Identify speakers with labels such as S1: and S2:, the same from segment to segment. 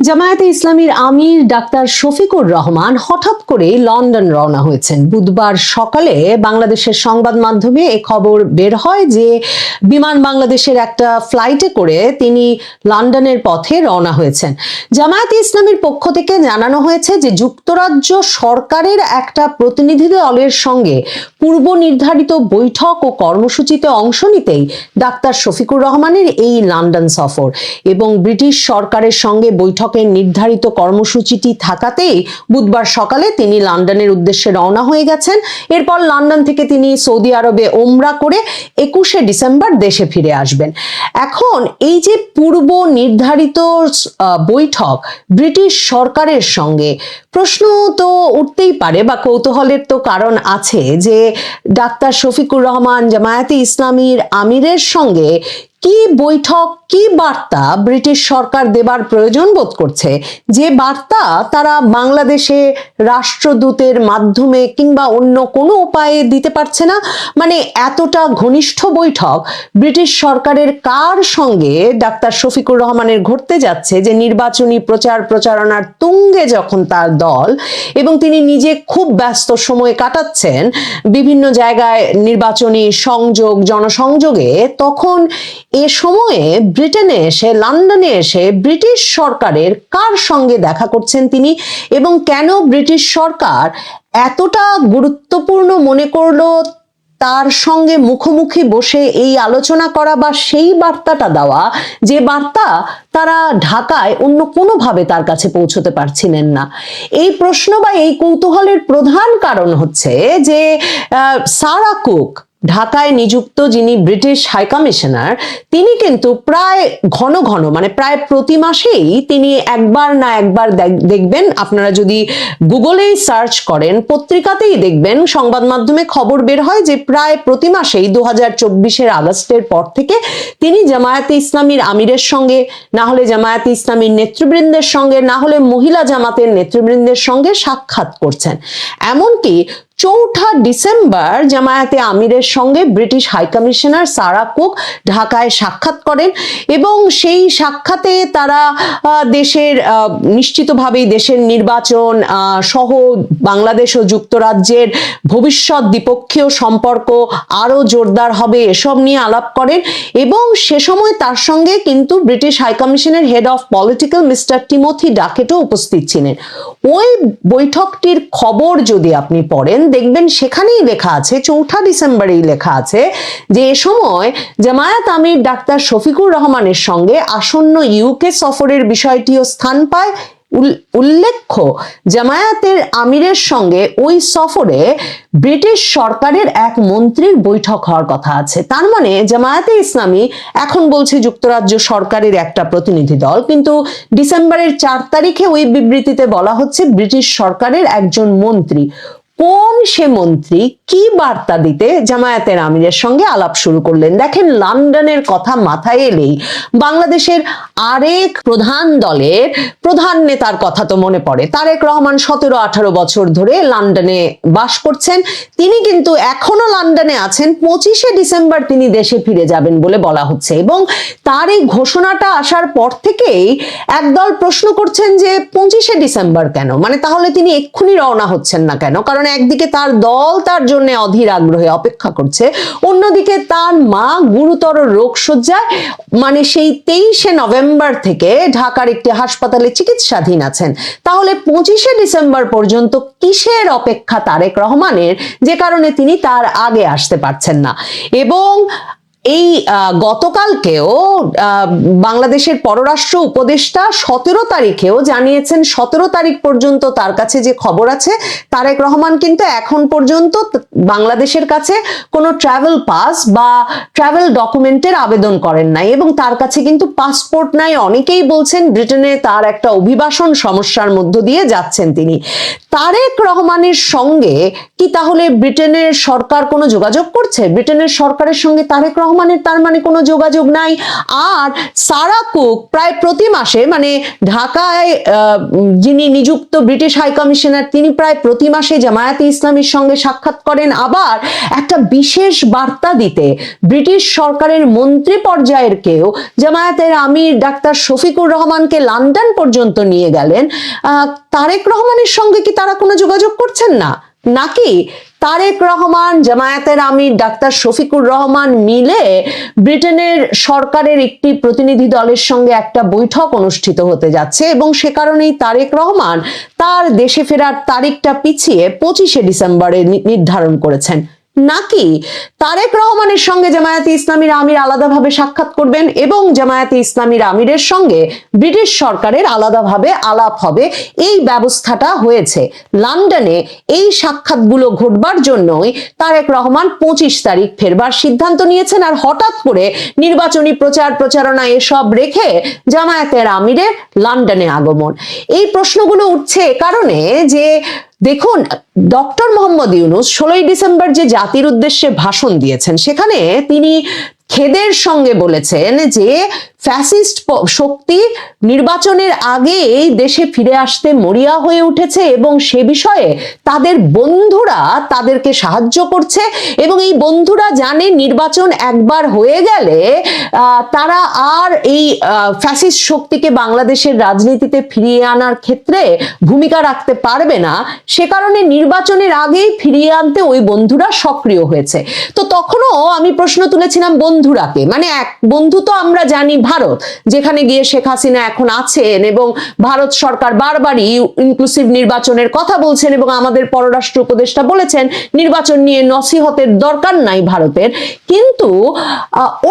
S1: জামায়াতে ইসলামীর আমির ডাক্তার শফিকুর রহমান হঠাৎ করে লন্ডন রওনা হয়েছেন। বুধবার সকালে বাংলাদেশের সংবাদ মাধ্যমে এই খবর বের হয় যে বিমান বাংলাদেশের একটা ফ্লাইটে করে তিনি লন্ডনের পথে রওনা হয়েছেন। জামায়াতে ইসলামীর পক্ষ থেকে জানানো হয়েছে যে যুক্তরাজ্য সরকারের একটা প্রতিনিধি দলের সঙ্গে পূর্ব নির্ধারিত বৈঠক ও কর্মসূচিতে অংশ নিতেই ডাক্তার শফিকুর রহমানের এই লন্ডন সফর এবং ব্রিটিশ সরকারের সঙ্গে বৈঠকের নির্ধারিত কর্মসূচিটি থাকাতেই বুধবার সকালে তিনি লন্ডনের উদ্দেশ্যে রওনা হয়ে গেছেন। এরপর লন্ডন থেকে তিনি সৌদি আরবে ওমরা করে 21শে ডিসেম্বর দেশে ফিরে আসবেন। এখন এই যে পূর্ব নির্ধারিত বৈঠক ব্রিটিশ সরকারের সঙ্গে, প্রশ্ন তো উঠতেই পারে বা কৌতূহলের তো কারণ আছে যে ডাক্তার শফিকুর রহমান জামায়াতে ইসলামীর আমিরের সঙ্গে কি বৈঠক, কি বার্তা ব্রিটিশ সরকার দেবার প্রয়োজন বোধ করছে, যে বার্তা তারা বাংলাদেশে রাষ্ট্রদূতের মাধ্যমে কিংবা অন্য কোনো উপায়ে দিতে পারছে না। মানে এতটা ঘনিষ্ঠ বৈঠক ব্রিটিশ সরকারের কার সঙ্গে ডাক্তার শফিকুর রহমানের ঘটতে যাচ্ছে যে নির্বাচনী প্রচারণার তুঙ্গে যখন তার দল এবং তিনি নিজে খুব ব্যস্ত সময় কাটাচ্ছেন বিভিন্ন জায়গায় নির্বাচনী সংযোগ জনসংযোগে, তখন এ সময়ে ব্রিটেনে এসে লন্ডনে এসে ব্রিটিশ সরকারের কার সঙ্গে দেখা করছেন তিনি এবং কেন ব্রিটিশ সরকার এতটা গুরুত্বপূর্ণ মনে করলো তার সঙ্গে মুখোমুখি বসে এই আলোচনা করা বা সেই বার্তাটা দেওয়া যে বার্তা তারা ঢাকায় অন্য কোনোভাবে তার কাছে পৌঁছতে পারছিলেন না। এই প্রশ্ন বা এই কৌতূহলের প্রধান কারণ হচ্ছে যে সারা কুক ঢাকায় নিযুক্ত যিনি ব্রিটিশ হাই কমিশনার, তিনি কিন্তু প্রায় ঘন ঘন মানে প্রায় প্রতি মাসেই তিনি একবার না একবার দেখবেন, আপনারা যদি গুগলেই সার্চ করেন পত্রিকাতেই দেখবেন, সংবাদ মাধ্যমে খবর বের হয় যে প্রায় প্রতি মাসেই 2024-এর আগস্টের পর থেকে তিনি জামায়াতে ইসলামীর আমিরের সঙ্গে, না হলে জামায়াতে ইসলামীর নেতৃবৃন্দের সঙ্গে, না হলে মহিলা জামাতের নেতৃবৃন্দের সঙ্গে সাক্ষাৎ করছেন। এমনকি 4 ডিসেম্বর জামায়াতে আমিরের সঙ্গে British high commissioner Sarah Cook ঢাকায় সাক্ষাৎ করেন এবং সেই সাক্ষাতে তারা দেশের নিশ্চিতভাবেই দেশের নির্বাচন সহ বাংলাদেশ ও যুক্তরাজ্যের ভবিষ্যৎ দ্বিপক্ষীয় সম্পর্ক আরো জোরদার হবে এসব নিয়ে আলাপ করেন এবং সে সময় তার সঙ্গে কিন্তু ব্রিটিশ হাই কমিশনের head of political mister Timothy ডাকেটও উপস্থিত ছিলেন। ওই বৈঠকটির খবর যদি আপনি পড়েন দেখবেন সেখানেই লেখা আছে, 4 ডিসেম্বরেই লেখা আছে যে এ সময় জামায়াত আমির ডাক্তার শফিকুর রহমানের সঙ্গে আসন্ন ইউকে সফরের বিষয়টিও স্থান পায়। উল্লেখ্য, জামায়াতের আমিরের সঙ্গে ওই সফরে ব্রিটিশ সরকারের এক মন্ত্রীর বৈঠক হওয়ার কথা আছে। তার মানে জামায়াতে ইসলামী এখন বলছে যুক্তরাজ্য সরকারের একটা প্রতিনিধি দল, কিন্তু ডিসেম্বরের 4 তারিখে ওই বিবৃতিতে বলা হচ্ছে ব্রিটিশ সরকারের একজন মন্ত্রী। কোন সে মন্ত্রী কি বার্তা দিতে জামায়াতের আমিরের সঙ্গে আলাপ শুরু করলেন? দেখেন, লন্ডনের কথা মাথায় এলেই বাংলাদেশের আরেক প্রধান দলের প্রধান নেতার কথা তো মনে পড়ে। তারেক রহমান 17-18 বছর ধরে লন্ডনে বাস করছেন, তিনি কিন্তু এখনো লন্ডনে আছেন। 25শে ডিসেম্বর তিনি দেশে ফিরে যাবেন বলে বলা হচ্ছে এবং তার এই ঘোষণাটা আসার পর থেকেই একদল প্রশ্ন করছেন যে 25শে ডিসেম্বর কেন, মানে তাহলে তিনি এক্ষুনি রওনা হচ্ছেন না কেন? কারণ একদিকে তার দল তার জন্য অধীর আগ্রহে অপেক্ষা করছে, অন্যদিকে তার মা গুরুতর রোগ সজ্জায়, মানে সেই 23শে নভেম্বর থেকে ঢাকার একটি হাসপাতালে চিকিৎসাধীন আছেন। তাহলে 25শে ডিসেম্বর পর্যন্ত কিসের অপেক্ষা তারেক রহমানের, যে কারণে তিনি তার আগে আসতে পারছেন না? এবং এই গতকালকেও বাংলাদেশের পররাষ্ট্র উপদেষ্টা 17 তারিখেও জানিয়েছেন 17 তারিখ পর্যন্ত তার কাছে যে খবর আছে, তারেক রহমান কিন্তু এখন পর্যন্ত বাংলাদেশের কাছে কোনো ট্রাভেল পাস বা ট্রাভেল ডকুমেন্টের আবেদন করেন নাই এবং তার কাছে কিন্তু পাসপোর্ট নাই। অনেকেই বলছেন ব্রিটেনে তার একটা অভিবাসন সমস্যার মধ্য দিয়ে যাচ্ছেন তিনি। তারেক রহমানের সঙ্গে কি তাহলে ব্রিটেনের সরকার কোনো যোগাযোগ করছে? ব্রিটেনের সরকারের সঙ্গে তারেক রহমান রহমানের তার মানে কোনো যোগাযোগ নাই। আর সারা কুক প্রায় প্রতি মাসে, মানে ঢাকায় যিনি নিযুক্ত ব্রিটিশ হাই কমিশনার, তিনি প্রায় প্রতি মাসে জামায়াতে ইসলামীর সঙ্গে সাক্ষাৎ করেন। আবার একটা বিশেষ বার্তা দিতে ব্রিটিশ সরকারের মন্ত্রী পর্যায়ের কেউ জামায়াতের আমির ডাক্তার শফিকুর রহমানকে লন্ডন পর্যন্ত নিয়ে গেলেন। তারেক রহমানের সঙ্গে কি তারা কোনো যোগাযোগ করছেন না, নাকি তারেক রহমান, জামায়াতের আমির ডাক্তার শফিকুর রহমান মিলে ব্রিটেনের সরকারের একটি প্রতিনিধি দলের সঙ্গে একটা বৈঠক অনুষ্ঠিত হতে যাচ্ছে এবং সে কারণেই তারেক রহমান তার দেশে ফেরার তারিখটা পিছিয়ে 25শে ডিসেম্বরে নির্ধারণ করেছেন? নাকি তারেক রহমানের সঙ্গে জামায়াতে ইসলামীর আমির আলাদাভাবে সাক্ষাৎ করবেন এবং জামায়াতে ইসলামীর আমিরের সঙ্গে ব্রিটিশ সরকারের আলাদাভাবে আলাপ হবে? এই ব্যবস্থাটা হয়েছে লন্ডনে। এই সাক্ষাৎগুলো ঘটবার জন্যই তারেক রহমান 25 তারিখ ফেরবার সিদ্ধান্ত নিয়েছেন। আর হঠাৎ করে নির্বাচনী প্রচারণা এসব রেখে জামায়াতের আমিরের লন্ডনে আগমন। এই প্রশ্নগুলো উঠছে এ কারণে যে দেখুন, ডক্টর মোহাম্মদ ইউনূস 16ই ডিসেম্বর যে জাতির উদ্দেশ্যে ভাষণ দিয়েছেন, সেখানে তিনি খেদের সঙ্গে বলেছেন যে ফ্যাসিস্ট শক্তি নির্বাচনের আগেই দেশে ফিরে আসতে মরিয়া হয়ে উঠেছে এবং সে বিষয়ে তাদের বন্ধুরা তাদেরকে সাহায্য করছে এবং এই বন্ধুরা জানে নির্বাচন একবার হয়ে গেলে তারা আর এই ফ্যাসিস্ট শক্তিকে বাংলাদেশের রাজনীতিতে ফিরিয়ে আনার ক্ষেত্রে ভূমিকা রাখতে পারবে না। সে কারণে নির্বাচনের আগেই ফিরিয়ে আনতে ওই বন্ধুরা সক্রিয় হয়েছে। তো তখনও আমি প্রশ্ন তুলেছিলাম, বন্ধুরাকে, মানে এক বন্ধু তো আমরা জানি ভারত, যেখানে গিয়ে শেখ হাসিনা এখন আছেন এবং ভারত সরকার বারবারই ইনক্লুসিভ নির্বাচনের কথা বলছেন এবং আমাদের পররাষ্ট্র উপদেষ্টা বলেছেন নির্বাচন নিয়ে নসিহতের দরকার নাই ভারতের। কিন্তু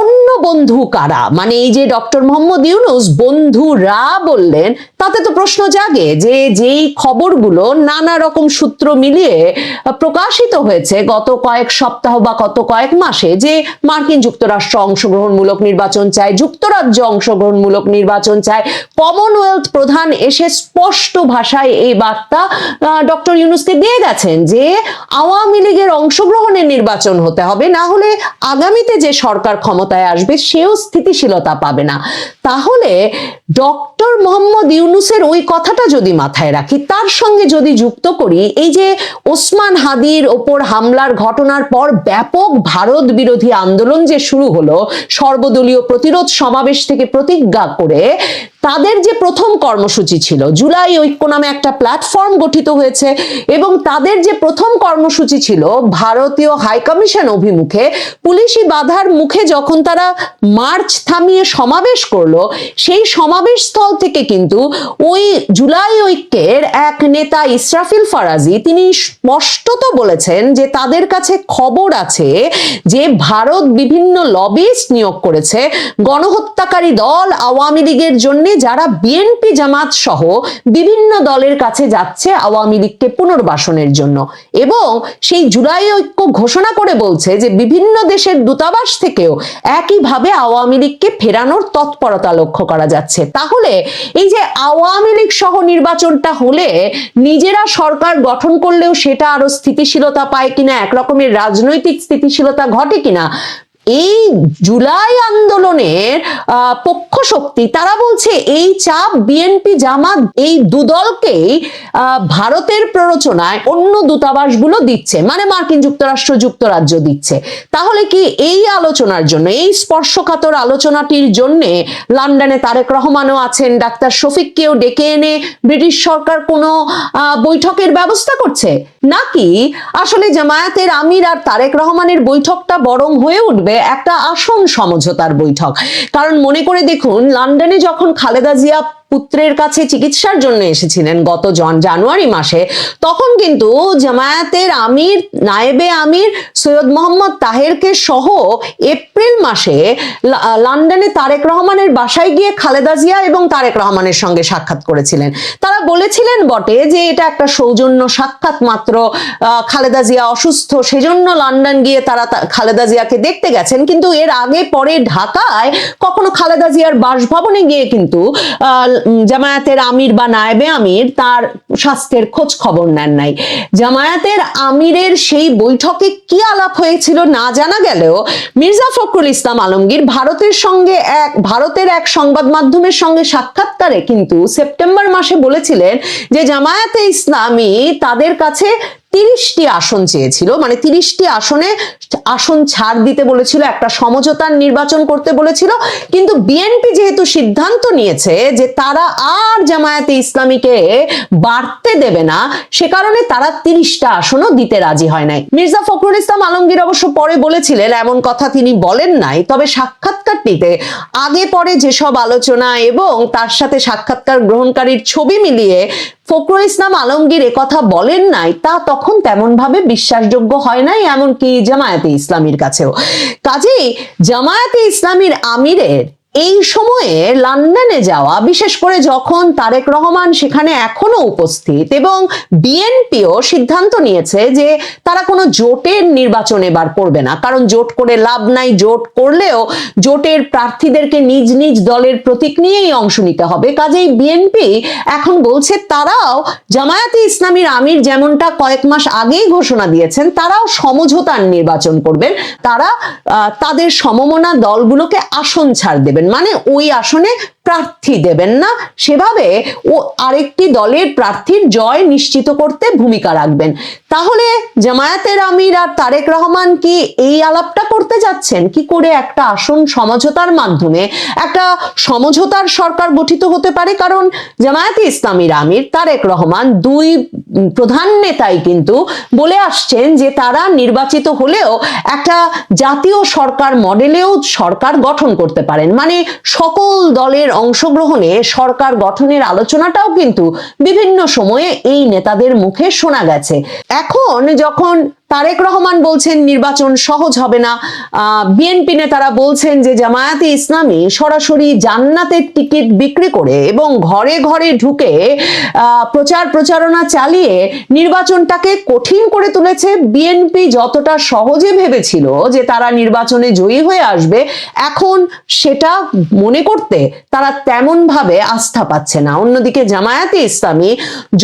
S1: অন্য বন্ধু কারা? মানে এই যে ডক্টর মোহাম্মদ ইউনূস বন্ধুরা বললেন, তাতে তো প্রশ্ন জাগে যে যেই খবরগুলো নানা রকম সূত্র মিলিয়ে প্রকাশিত হয়েছে গত কয়েক সপ্তাহ বা গত কয়েক মাসে, যে মার্কিন যুক্তরাষ্ট্র অংশগ্রহণমূলক নির্বাচন চায়, যুক্তরাজ্য অংশগ্রহণমূলক নির্বাচন চায়, কমনওয়েলথ প্রধান এসে স্পষ্ট ভাষায় এই বার্তা ডক্টর ইউনূসকে দিয়ে গেছেন যে আওয়ামী লীগের অংশগ্রহণের নির্বাচন হতে হবে, না হলে আগামীতে যে সরকার ক্ষমতায় আসবে সেও স্থিতিশীলতা পাবে না। তাহলে ডক্টর মোহাম্মদ ইউনূসের ওই কথাটা যদি মাথায় রাখি, তার সঙ্গে যদি যুক্ত করি এই যে ওসমান হাদির ওপর হামলার ঘটনার পর ব্যাপক ভারত বিরোধী আন্দোলন যে শুরু হলো, সর্বদলীয় প্রতিরোধ সমাবেশ থেকে প্রতিজ্ঞা করে তাদের যে প্রথম কর্মসূচি ছিল, জুলাই ঐক্য নামে একটা প্ল্যাটফর্ম গঠিত হয়েছে এবং তাদের যে প্রথম কর্মসূচি ছিল ভারতীয় হাইকমিশন অভিমুখে, পুলিশি বাধার মুখে যখন তারা মার্চ থামিয়ে সমাবেশ করলো, সেই সমাবেশ স্থল থেকে কিন্তু ওই জুলাই ঐক্যের এক নেতা ইসরাফিল ফারাজি তিনি স্পষ্টত বলেছেন যে তাদের কাছে খবর আছে যে ভারত বিভিন্ন লবিস্ট নিয়োগ করেছে গণহত্যাকারী দল আওয়ামী লীগের জন্য, যারা বিএনপি জামাত সহ বিভিন্ন দলের কাছে যাচ্ছে আওয়ামী লীগকে পুনর্বাসনের জন্য। এবং সেই জুলাই ঐক্য ঘোষণা করে বলছে যে বিভিন্ন দেশের দূতাবাস থেকেও একইভাবে আওয়ামী লীগকে ফেরানোর তৎপরতা লক্ষ্য করা যাচ্ছে। তাহলে এই যে আওয়ামী লীগ সহ নির্বাচনটা হলে নিজেরা সরকার গঠন করলেও সেটা আরো স্থিতিশীলতা পায় কিনা, একরকমের রাজনৈতিক স্থিতিশীলতা ঘটে কিনা, এই জুলাই আন্দোলনের পক্ষ শক্তি তারা বলছে এই চাপ বিএনপি জামাত এই দুদলকেই ভারতের প্ররোচনায় অন্য দূতাবাসগুলো দিচ্ছে, মানে মার্কিন যুক্তরাষ্ট্র, যুক্তরাজ্য দিচ্ছে। তাহলে কি এই আলোচনার জন্য, এই স্পর্শকাতর আলোচনাটির জন্য লন্ডনে তারেক রহমানও আছেন, ডাক্তার শফিককেও ডেকে এনে ব্রিটিশ সরকার কোনো বৈঠকের ব্যবস্থা করছে? নাকি আসলে জামায়াতের আমির আর তারেক রহমানের বৈঠকটা বরং হয়ে উঠবে একটা আসন সমঝোতার বৈঠক? কারণ মনে করে দেখুন, লন্ডনে যখন খালেদা জিয়া পুত্রের কাছে চিকিৎসার জন্য এসেছিলেন গত জানুয়ারি মাসে, তখন কিন্তু জামায়াতের আমির, নায়েবে আমির সৈয়দ মোহাম্মদ তাহেরকে সহ এপ্রিল মাসে লন্ডনে তারেক রহমানের বাসায় গিয়ে খালেদা জিয়া এবং তারেক রহমানের সঙ্গে সাক্ষাৎ করেছিলেন। তারা বলেছিলেন বটে যে এটা একটা সৌজন্য সাক্ষাৎ মাত্র, খালেদা জিয়া অসুস্থ সেজন্য লন্ডন গিয়ে তারা খালেদা জিয়াকে দেখতে গেছেন, কিন্তু এর আগে পরে ঢাকায় কখনো খালেদা জিয়ার বাসভবনে গিয়ে কিন্তু জামায়াতের আমির বা নায়েবে আমির তার স্বাস্থ্যের খোঁজ খবর নেন নাই। জামায়াতের আমিরের সেই বৈঠকে কি আলাপ হয়েছিল না জানা গেলেও মির্জা ফখরুল ইসলাম আলমগীর ভারতের এক সংবাদ মাধ্যমের সঙ্গে সাক্ষাৎকারে কিন্তু সেপ্টেম্বর মাসে বলেছিলেন যে জামায়াতে ইসলামী তাদের কাছে 30টি আসন চেয়েছিল, মানে 30টি আসন ছাড় দিতে বলেছিল, একটা সমঝোতার নির্বাচন করতে বলেছিল। কিন্তু বিএনপি যেহেতু সিদ্ধান্ত নিয়েছে যে তারা আর জামায়াতে ইসলামীকে বাড়তে দেবে না, সে কারণে তারা 30টা আসনও দিতে রাজি হয় নাই। মির্জা ফখরুল ইসলাম আলমগীর অবশ্য পরে বলেছিলেন, এমন কথা তিনি বলেন নাই, তবে সাক্ষাৎকারটিতে আগে পরে যেসব আলোচনা এবং তার সাথে সাক্ষাৎকার গ্রহণকারীর ছবি মিলিয়ে ফখরুল ইসলাম আলমগীর কথা বলেন নাই, তা তখন তেমন ভাবে বিশ্বাসযোগ্য হয় নাই, এমনকি জামায়াতে ইসলামীর কাছেও। কাজেই জামায়াতে ইসলামীর আমিরের এই সময়ে লন্ডনে যাওয়া, বিশেষ করে যখন তারেক রহমান সেখানে এখনো উপস্থিত এবং বিএনপিও সিদ্ধান্ত নিয়েছে যে তারা কোনো জোটের নির্বাচন এবার করবে না, কারণ জোট করে লাভ নাই, জোট করলেও জোটের প্রার্থীদেরকে নিজ নিজ দলের প্রতীক নিয়েই অংশ নিতে হবে। কাজেই বিএনপি এখন বলছে তারাও জামায়াতে ইসলামীর আমির যেমনটা কয়েক মাস আগেই ঘোষণা দিয়েছেন, তারাও সমঝোতার নির্বাচন করবেন, তারা তাদের সমমনা দলগুলোকে আসন ছাড় দেবেন, মানে ওই আসনে প্রার্থী দেবেন না, সেভাবে ও আরেকটি দলের প্রার্থীর জয় নিশ্চিত করতে ভূমিকা রাখবেন। তাহলে জামায়াতের আমির আর তারেক রহমান কি এই আলাপটা করতে যাচ্ছেন? কি করে একটা আসন সমঝোতার মাধ্যমে একটা সমঝোতার সরকার গঠিত হতে পারে? কারণ জামায়াতে ইসলামীর আমির তারেক রহমান দুই প্রধান নেতাই কিন্তু বলে আসছেন যে তারা নির্বাচিত হলেও একটা জাতীয় সরকার মডেলেও সরকার গঠন করতে পারেন, মানে সকল দলের অংশগ্রহণে সরকার গঠনের আলোচনাটাও কিন্তু বিভিন্ন সময়ে এই নেতাদের মুখে শোনা গেছে। এখন যখন তারেক রহমান বলছেন নির্বাচন সহজ হবে না, বিএনপি নেতারা বলছেন যে জামায়াতে ইসলামী সরাসরি জান্নাতের টিকিট বিক্রি করে এবং ঘরে ঘরে ঢুকে প্রচারণা চালিয়ে নির্বাচনটাকে কঠিন করে তুলেছে। বিএনপি যতটা সহজে ভেবেছিল যে তারা নির্বাচনে জয়ী হয়ে আসবে, এখন সেটা মনে করতে তারা তেমন ভাবে আস্থা পাচ্ছে না। অন্যদিকে জামায়াতে ইসলামী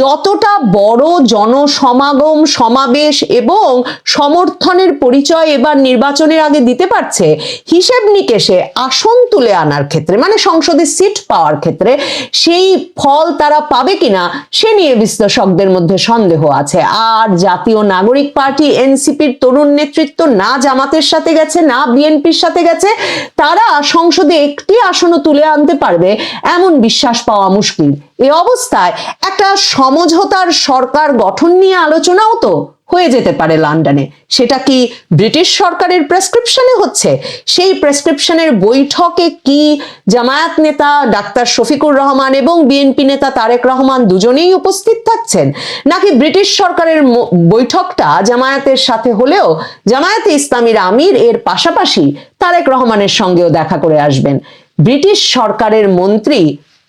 S1: যতটা বড় জনসমাগম, সমাবেশ এবং সমর্থনের পরিচয় এবার নির্বাচনের আগে দিতে পারছে, হিসেব নিকেশে আসন তুলে আনার ক্ষেত্রে, মানে সংসদে সিট পাওয়ার ক্ষেত্রে সেই ফল তারা পাবে কিনা সে নিয়ে বিশ্লেষকদের মধ্যে সন্দেহ আছে। আর জাতীয় নাগরিক পার্টি এনসিপির তরুণ নেতৃত্ব না জামাতের সাথে গেছে না বিএনপির সাথে গেছে, তারা সংসদে একটি আসনও তুলে আনতে পারবে এমন বিশ্বাস পাওয়া মুশকিল। এই অবস্থায় একটা সমঝোতার সরকার গঠন নিয়ে আলোচনাও তো হয়ে যেতে পারে লন্ডনে। সেটা কি ব্রিটিশ সরকারের প্রেসক্রিপশনে হচ্ছে? সেই প্রেসক্রিপশনের বৈঠকে কি জামায়াত নেতা ডাক্তার শফিকুর রহমান এবং বিএনপি নেতা তারেক রহমান দুজনেই উপস্থিত থাকছেন, নাকি ব্রিটিশ সরকারের বৈঠকটা জামায়াতের সাথে হলেও জামায়াতে ইসলামীর আমির এর পাশাপাশি তারেক রহমানের সঙ্গেও দেখা করে আসবেন? ব্রিটিশ সরকারের মন্ত্রী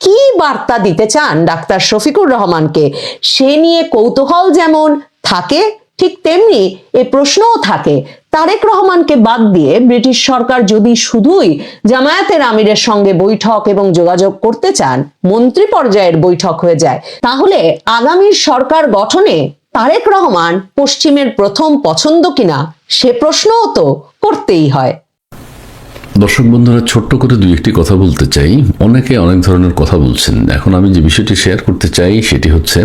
S1: কি বার্তা দিতে চান ডাক্তার শফিকুর রহমানকে, সে নিয়ে কৌতূহল যেমন থাকে, ঠিক তেমনি এ প্রশ্নও থাকে তারেক রহমানকে বাদ দিয়ে ব্রিটিশ সরকার যদি শুধুই জামায়াতের আমিরের সঙ্গে বৈঠক এবং যোগাযোগ করতে চান, মন্ত্রী পর্যায়ের বৈঠক হয়ে যায়, তাহলে আগামী সরকার গঠনে তারেক রহমান পশ্চিমের প্রথম পছন্দ কিনা সে প্রশ্নও তো করতেই হয়।
S2: দর্শক বন্ধুরা, ছোট্ট করে দুই একটি কথা বলতে চাই। অনেকে অনেক ধরনের কথা বলছেন, এখন আমি যে বিষয়টি শেয়ার করতে চাই সেটি হচ্ছে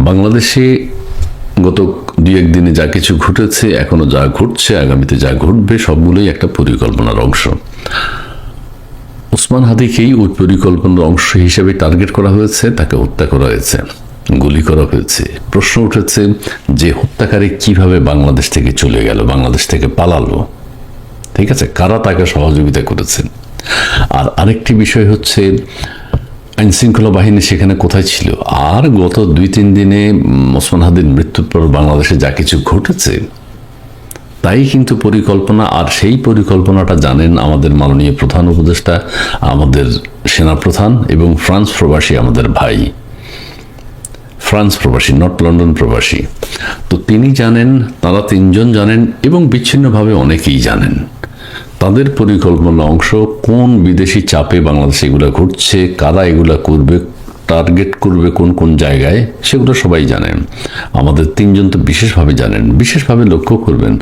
S2: বাংলাদেশে গত দুই একদিনে যা কিছু ঘটেছে, এখনো যা ঘটছে, আগামীতে যা ঘটবে, সবগুলোই একটা পরিকল্পনার অংশ। ওসমান হাদিকেই ওই পরিকল্পনার অংশ হিসেবে টার্গেট করা হয়েছে, তাকে হত্যা করা হয়েছে, গুলি করা হয়েছে। প্রশ্ন উঠেছে যে হত্যাকারী কিভাবে বাংলাদেশ থেকে চলে গেল, বাংলাদেশ থেকে পালালো, ঠিক আছে, কারা তাকে সহযোগিতা করেছেন? আর আরেকটি বিষয় হচ্ছে আইন শৃঙ্খলা বাহিনী সেখানে কোথায় ছিল? আর গত 2-3 দিনে ওসমান হাদির মৃত্যুর পর বাংলাদেশে যা কিছু ঘটেছে তাই কিন্তু পরিকল্পনা। আর সেই পরিকল্পনাটা জানেন আমাদের মাননীয় প্রধান উপদেষ্টা, আমাদের সেনাপ্রধান এবং ফ্রান্স প্রবাসী আমাদের ভাই, ফ্রান্স প্রবাসী, নট লন্ডন প্রবাসী। তো তিনি জানেন, তারা তিনজন জানেন এবং বিচ্ছিন্নভাবে অনেকেই জানেন। তাদের পরিকল্পনা অংশ। কোন বিদেশি চাপে বাংলাদেশে এগুলো ঘটছে, কারা এগুলা করবে, টার্গেট করবে কোন কোন জায়গায়, সেগুলো সবাই জানেন। আমাদের তিনজন তো বিশেষভাবে জানেন, বিশেষভাবে লক্ষ্য করবেন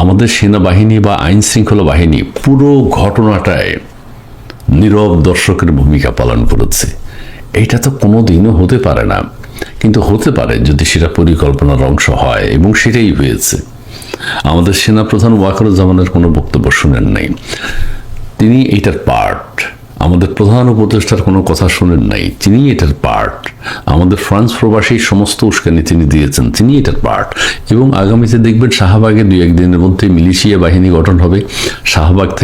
S2: আমাদের সেনাবাহিনী বা আইন শৃঙ্খলা বাহিনী পুরো ঘটনাটায় নীরব দর্শকের ভূমিকা পালন করেছে। এইটা তো কোনোদিনও হতে পারে না, কিন্তু হতে পারে যদি সেটা পরিকল্পনার অংশ হয়, এবং সেটাই হয়েছে। আমাদের সেনাপ্রধান ওয়াকারুজ্জামানের কোনো বক্তব্য শুনেন নাই, তিনি এটার পার্ট। আমাদের প্রধান উপদেষ্টার কোনো কথা শুনেন নাই, তিনি এটার পার্ট। আমাদের ফ্রান্স প্রবাসী সমস্ত উস্কানি তিনি দিয়েছেন, তিনি এটার পার্ট। এবং আগামীতে দেখবেন শাহবাগে 2-1 দিনের মধ্যে মিলিশিয়া বাহিনী গঠন হবে। শাহবাগে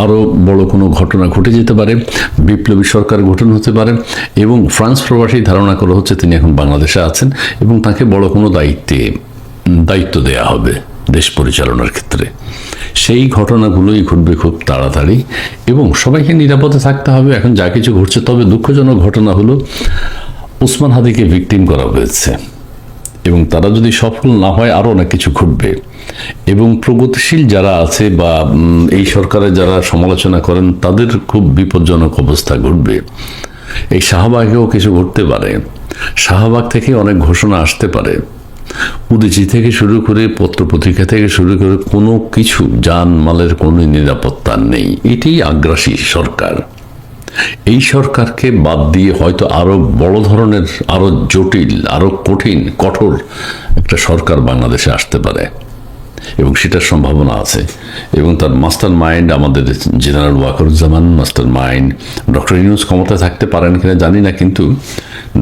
S2: আরো বড় কোনো ঘটনা ঘটে যেতে পারে, বিপ্লবী সরকার গঠন হতে পারে। এবং ফ্রান্স প্রবাসী ধারণা করা হচ্ছে তিনি এখন বাংলাদেশে আছেন এবং তাকে বড় কোনো দায়িত্ব দেয়া হবে দেশ পরিচালনার ক্ষেত্রে। সেই ঘটনাগুলোই ঘটবে খুব তাড়াতাড়ি, এবং সবাইকে নিরাপদে থাকতে হবে। এখন যা কিছু ঘটছে, তবে দুঃখজনক ঘটনা হলো ওসমান হাদিকে ভিকটিম করা হয়েছে, এবং তারা যদি সফল না হয় আরও অনেক কিছু ঘটবে। এবং প্রগতিশীল যারা আছে বা এই সরকারের যারা সমালোচনা করেন, তাদের খুব বিপজ্জনক অবস্থা ঘটবে। এই শাহবাগেও কিছু ঘটতে পারে, শাহবাগ থেকে অনেক ঘোষণা আসতে পারে। উদীচী থেকে শুরু করে পত্রপত্রিকা থেকে শুরু করে কোনো কিছু জানমালের কোনো নিরাপত্তা নেই। এটি আগ্রাসী সরকার। এই সরকারকে বাদ দিয়ে হয়তো আরো বড় ধরনের, আরো জটিল, আরো কঠোর একটা সরকার বাংলাদেশে আসতে পারে, এবং সেটার সম্ভাবনা আছে। এবং তার মাস্টার মাইন্ড আমাদের general Wakeruzzaman, master mind doctor Yunus ক্ষমতায় থাকতে পারেন কিনা জানি না, কিন্তু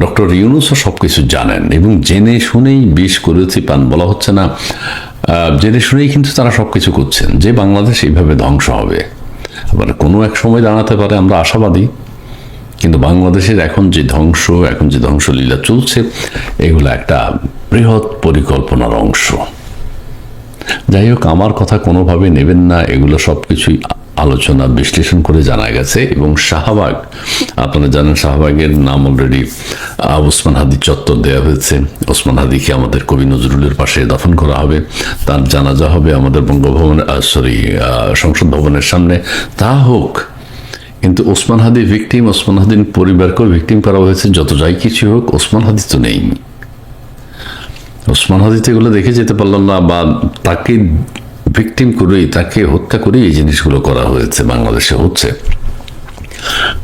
S2: ডক্টর ইউনূসও সবকিছু জানেন, এবং জেনে শুনেই বিষ করেছি পান বলা হচ্ছে না, জেনে শুনেই কিন্তু তারা সবকিছু করছেন যে বাংলাদেশ এইভাবে ধ্বংস হবে। আবার কোনো এক সময় দাঁড়াতে পারে, আমরা আশাবাদী। কিন্তু বাংলাদেশের এখন যে ধ্বংসলীলা চলছে, এগুলো একটা বৃহৎ পরিকল্পনার অংশ। যাই হোক, আমার কথা কোনোভাবে নেবেন না, এগুলো সবকিছুই আলোচনা বিশ্লেষণ করে জানা গেছে। এবং শাহবাগ, আপনারা জানেন শাহবাগের নাম অলরেডি ওসমান হাদি চত্বর দেওয়া হয়েছে। ওসমান হাদিকে আমাদের কবি নজরুলের পাশে দাফন করা হবে, তার জানাজা হবে আমাদের সংসদ ভবনের সামনে। তা হোক, কিন্তু ওসমান হাদি ভিকটিম, ওসমান হাদির পরিবারকেও ভিকটিম করা হয়েছে। যত যাই কিছু হোক, ওসমান হাদি তো নেই। ওসমান হাদিতে এগুলো দেখে যেতে পারলাম না, বা তাকে ভিকটিম করেই, তাকে হত্যা করেই এই জিনিসগুলো করা হয়েছে, বাংলাদেশে হচ্ছে।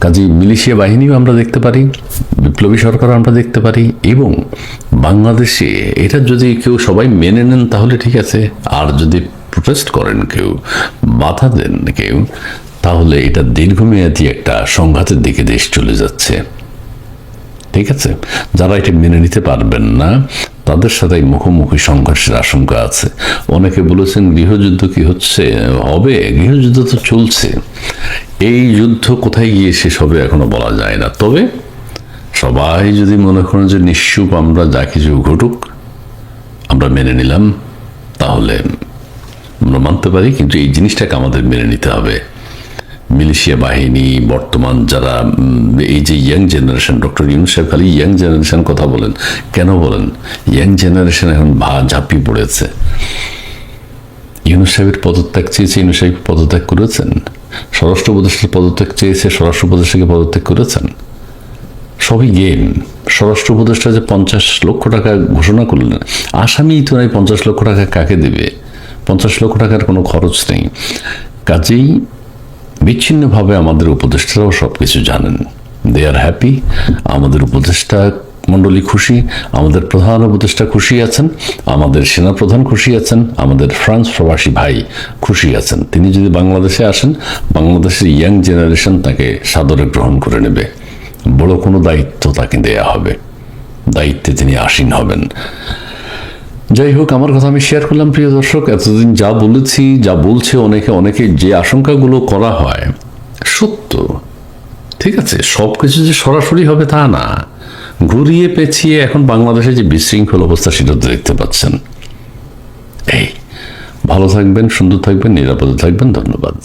S2: কাজেই মিলিশিয়া বাহিনীও আমরা দেখতে পারি, বিপ্লবী সরকার আমরা দেখতে পারি। এবং বাংলাদেশে এটা যদি কেউ সবাই মেনে নেন তাহলে ঠিক আছে, আর যদি প্রোটেস্ট করেন কেউ, বাধা দেন কেউ, তাহলে এটা দীর্ঘমেয়াদী একটা সংঘাতের দিকে দেশ চলে যাচ্ছে। ঠিক আছে, যারা এটা মেনে নিতে পারবেন না তাদের সাথে মুখোমুখি সংঘর্ষের আশঙ্কা আছে। অনেকে বলেছেন গৃহযুদ্ধ কি হবে? গৃহযুদ্ধ তো চলছে। এই যুদ্ধ কোথায় গিয়ে শেষ হবে এখনো বলা যায় না। তবে সবাই যদি মনে করেন যে নিশ্চুপ আমরা যা কিছু ঘটুক আমরা মেনে নিলাম, তাহলে আমরা মানতে পারি, কিন্তু এই জিনিসটাকে আমাদের মেনে নিতে হবে। মিলিশিয়া বাহিনী বর্তমান যারা, এই যে ইয়াং জেনারেশন, ডক্টর ইউনূস সাহেব খালি ইয়াং জেনারেশন কথা বলেন, কেন বলেন? ইয়াং জেনারেশন এখন ঝাঁপিয়ে পড়েছে। ইউনূস সাহেবের পদত্যাগ চেয়েছে, ইউনূস সাহেব পদত্যাগ করেছেন। স্বরাষ্ট্র উপদেষ্টার পদত্যাগ চেয়েছে, স্বরাষ্ট্র উপদেষ্টাকে পদত্যাগ করেছেন। সবই গেম। স্বরাষ্ট্র উপদেষ্টা যে 50 লক্ষ টাকা ঘোষণা করলেন, আসামি তো নাই 50 লক্ষ টাকা কাকে দেবে? 50 লক্ষ টাকার কোনো খরচ নেই। কাজেই বিচ্ছিন্নভাবে আমাদের উপদেষ্টারাও সবকিছু জানেন, দে আর হ্যাপি। আমাদের উপদেষ্টা মণ্ডলী খুশি, আমাদের প্রধান উপদেষ্টা খুশি আছেন, আমাদের সেনাপ্রধান খুশি আছেন, আমাদের ফ্রান্স প্রবাসী ভাই খুশি আছেন। তিনি যদি বাংলাদেশে আসেন, বাংলাদেশের ইয়াং জেনারেশন তাকে সাদরে গ্রহণ করে নেবে। বড় কোনো দায়িত্ব তাকে দেয়া হবে, দায়িত্বে তিনি আসীন হবেন। যাই হোক, আমার কথা আমি শেয়ার করলাম প্রিয় দর্শক। এতদিন যা বলেছি, যা বলছে অনেকে যে আশঙ্কাগুলো করা হয় সত্য, ঠিক আছে। সবকিছু যে সরাসরি হবে তা না, ঘুরিয়ে পেঁচিয়ে এখন বাংলাদেশে যে বিশৃঙ্খল অবস্থা সেটা দেখতে পাচ্ছেন। এই ভালো থাকবেন, সুন্দর থাকবেন, নিরাপদে থাকবেন। ধন্যবাদ।